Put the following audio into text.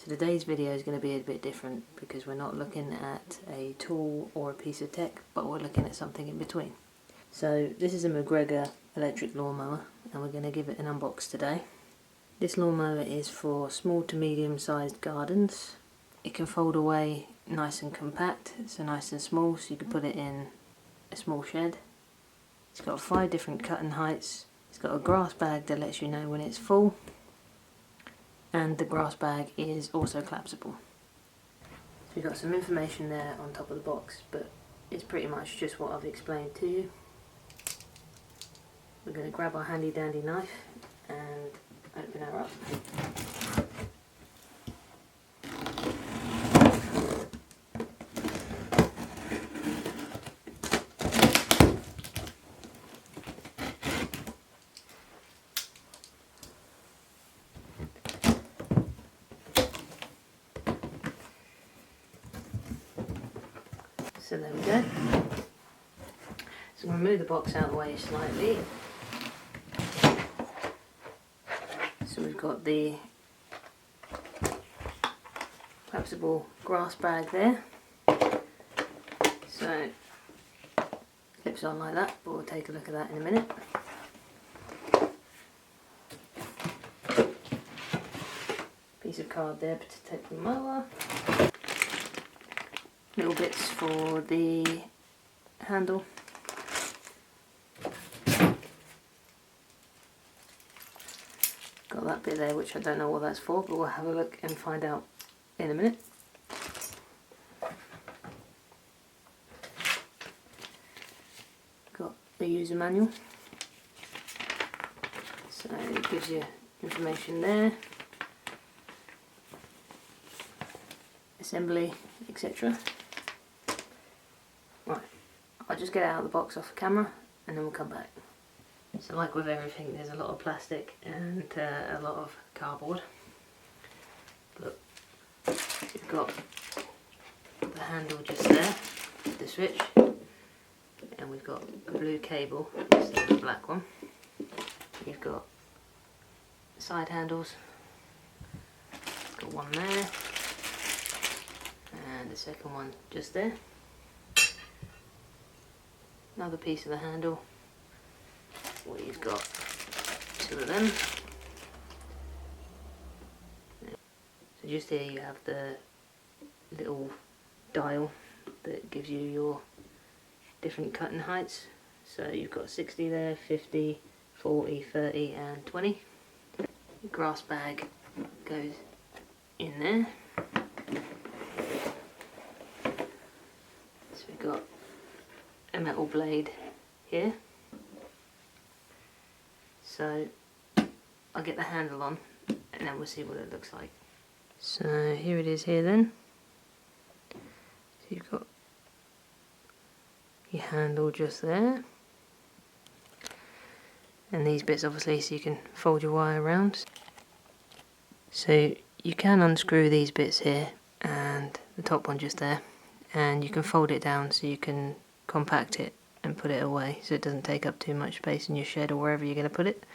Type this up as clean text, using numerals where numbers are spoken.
So today's video is going to be a bit different because we're not looking at a tool or a piece of tech, but we're looking at something in between. So this is a Mcgregor electric lawnmower and we're going to give it an unbox today. This lawnmower is for small to medium sized gardens. It can fold away nice and compact, so nice and small, so you can put it in a small shed. It's got 5 different cutting heights. It's got a grass bag that lets you know when it's full, and the grass bag is also collapsible. So we've got some information there on top of the box, but it's pretty much just what I've explained to you. We're going to grab our handy dandy knife and open her up. So there we go. So I'm going to move the box out of the way slightly. So we've got the collapsible grass bag there. So clips on like that, but we'll take a look at that in a minute. Piece of card there to protect the mower. Little bits for the handle. Got that bit there which I don't know what that's for, but we'll have a look and find out in a minute. Got the user manual, so it gives you information there, assembly, etc. Right, I'll just get it out of the box off the camera and then we'll come back. So like with everything, there's a lot of plastic and a lot of cardboard. Look, you've got the handle just there, the switch, and we've got a blue cable instead of the black one. You've got side handles, got one there, and the second one just there. Another piece of the handle. We've got 2 of them. So just here you have the little dial that gives you your different cutting heights. So you've got 60 there, 50, 40, 30 and 20. The grass bag goes in there. So we've got a metal blade here. So I'll get the handle on and then we'll see what it looks like. So here it is here then. So you've got your handle just there. And these bits obviously so you can fold your wire around. So you can unscrew these bits here and the top one just there. And you can fold it down so you can compact it and put it away so it doesn't take up too much space in your shed or wherever you're going to put it.